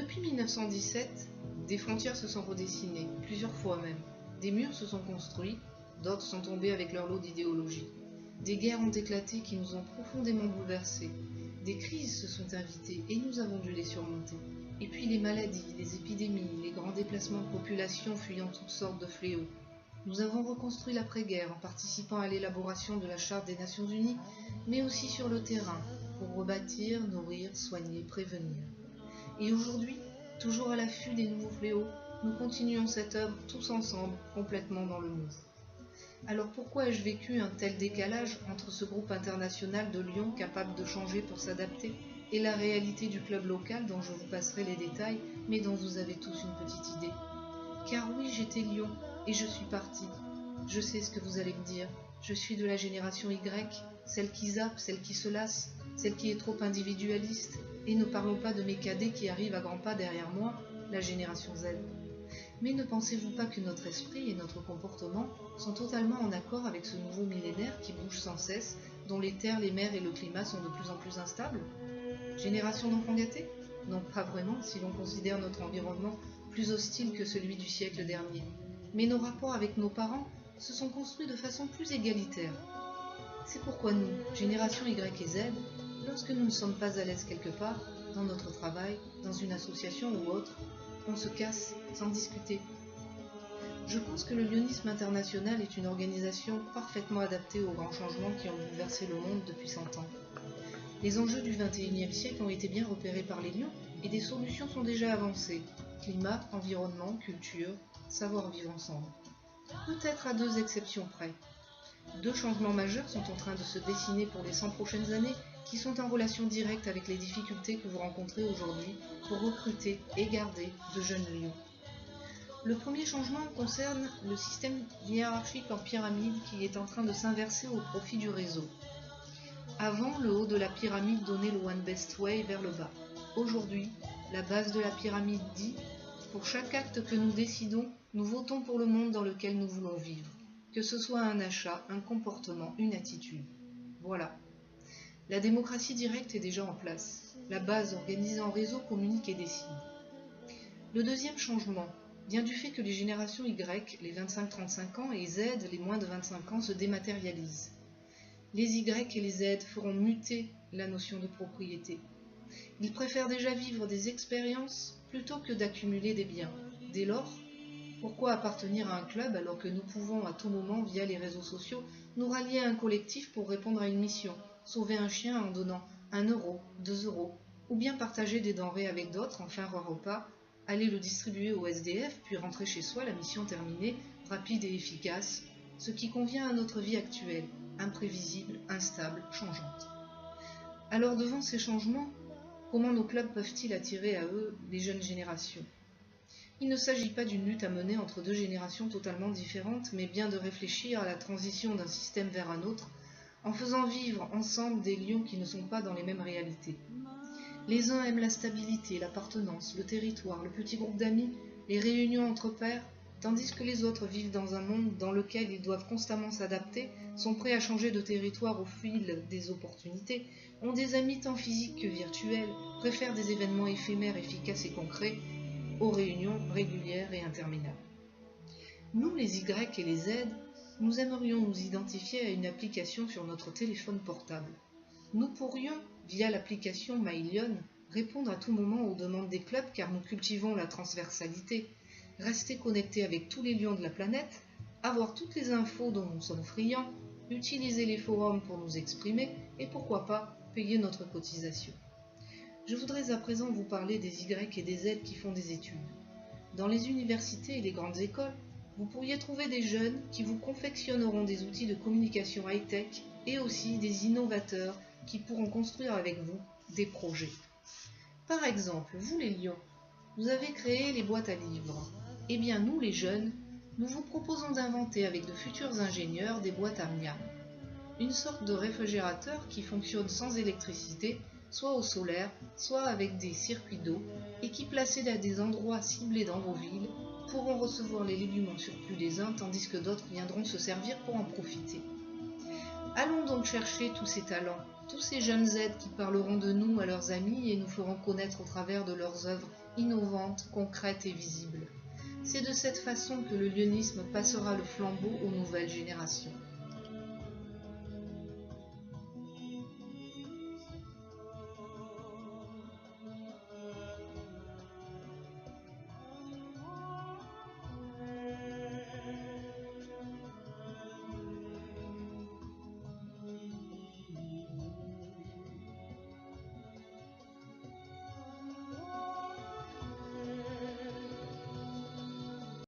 Depuis 1917, des frontières se sont redessinées, plusieurs fois même. Des murs se sont construits, d'autres sont tombés avec leur lot d'idéologie. Des guerres ont éclaté qui nous ont profondément bouleversés. Des crises se sont invitées et nous avons dû les surmonter. Et puis les maladies, les épidémies, les grands déplacements de population fuyant toutes sortes de fléaux. Nous avons reconstruit l'après-guerre en participant à l'élaboration de la Charte des Nations Unies, mais aussi sur le terrain, pour rebâtir, nourrir, soigner, prévenir. Et aujourd'hui, toujours à l'affût des nouveaux fléaux, nous continuons cette œuvre tous ensemble, complètement dans le move. Alors pourquoi ai-je vécu un tel décalage entre ce groupe international de Lyon capable de changer pour s'adapter et la réalité du club local dont je vous passerai les détails, mais dont vous avez tous une petite idée? Car oui, j'étais Lyon et je suis partie. Je sais ce que vous allez me dire. Je suis de la génération Y, celle qui zappe, celle qui se lasse, celle qui est trop individualiste. Et ne parlons pas de mes cadets qui arrivent à grands pas derrière moi, la génération Z. Mais ne pensez-vous pas que notre esprit et notre comportement sont totalement en accord avec ce nouveau millénaire qui bouge sans cesse, dont les terres, les mers et le climat sont de plus en plus instables? Génération d'enfants gâtés? Non, pas vraiment, si l'on considère notre environnement plus hostile que celui du siècle dernier. Mais nos rapports avec nos parents se sont construits de façon plus égalitaire. C'est pourquoi nous, génération Y et Z, lorsque nous ne sommes pas à l'aise quelque part, dans notre travail, dans une association ou autre, on se casse sans discuter. Je pense que le Lyonisme international est une organisation parfaitement adaptée aux grands changements qui ont bouleversé le monde depuis 100 ans. Les enjeux du XXIe siècle ont été bien repérés par les Lyons et des solutions sont déjà avancées. Climat, environnement, culture, savoir vivre ensemble. Peut-être à 2 exceptions près. 2 changements majeurs sont en train de se dessiner pour les 100 prochaines années qui sont en relation directe avec les difficultés que vous rencontrez aujourd'hui pour recruter et garder de jeunes lions. Le premier changement concerne le système hiérarchique en pyramide qui est en train de s'inverser au profit du réseau. Avant, le haut de la pyramide donnait le One Best Way vers le bas. Aujourd'hui, la base de la pyramide dit « Pour chaque acte que nous décidons, nous votons pour le monde dans lequel nous voulons vivre. » Que ce soit un achat, un comportement, une attitude. Voilà. La démocratie directe est déjà en place. La base organisée en réseau communique et décide. Le deuxième changement vient du fait que les générations Y, les 25-35 ans, et Z, les moins de 25 ans, se dématérialisent. Les Y et les Z feront muter la notion de propriété. Ils préfèrent déjà vivre des expériences plutôt que d'accumuler des biens. Dès lors, pourquoi appartenir à un club alors que nous pouvons à tout moment, via les réseaux sociaux, nous rallier à un collectif pour répondre à une mission, sauver un chien en donnant 1 euro, 2 euros, ou bien partager des denrées avec d'autres en fin de repas, aller le distribuer au SDF, puis rentrer chez soi, la mission terminée, rapide et efficace, ce qui convient à notre vie actuelle, imprévisible, instable, changeante. Alors devant ces changements, comment nos clubs peuvent-ils attirer à eux les jeunes générations ? Il ne s'agit pas d'une lutte à mener entre 2 générations totalement différentes, mais bien de réfléchir à la transition d'un système vers un autre, en faisant vivre ensemble des lions qui ne sont pas dans les mêmes réalités. Les uns aiment la stabilité, l'appartenance, le territoire, le petit groupe d'amis, les réunions entre pairs, tandis que les autres vivent dans un monde dans lequel ils doivent constamment s'adapter, sont prêts à changer de territoire au fil des opportunités, ont des amis tant physiques que virtuels, préfèrent des événements éphémères, efficaces et concrets, aux réunions régulières et interminables. Nous, les Y et les Z, nous aimerions nous identifier à une application sur notre téléphone portable. Nous pourrions, via l'application MyLion, répondre à tout moment aux demandes des clubs car nous cultivons la transversalité, rester connectés avec tous les lions de la planète, avoir toutes les infos dont nous sommes friands, utiliser les forums pour nous exprimer et pourquoi pas payer notre cotisation. Je voudrais à présent vous parler des Y et des Z qui font des études. Dans les universités et les grandes écoles, vous pourriez trouver des jeunes qui vous confectionneront des outils de communication high-tech et aussi des innovateurs qui pourront construire avec vous des projets. Par exemple, vous les lions, vous avez créé les boîtes à livres. Eh bien nous les jeunes, nous vous proposons d'inventer avec de futurs ingénieurs des boîtes à miam. Une sorte de réfrigérateur qui fonctionne sans électricité, soit au solaire, soit avec des circuits d'eau, et qui, placés à des endroits ciblés dans vos villes, pourront recevoir les légumes en surplus des uns, tandis que d'autres viendront se servir pour en profiter. Allons donc chercher tous ces talents, tous ces jeunes êtres qui parleront de nous à leurs amis et nous feront connaître au travers de leurs œuvres innovantes, concrètes et visibles. C'est de cette façon que le lionisme passera le flambeau aux nouvelles générations.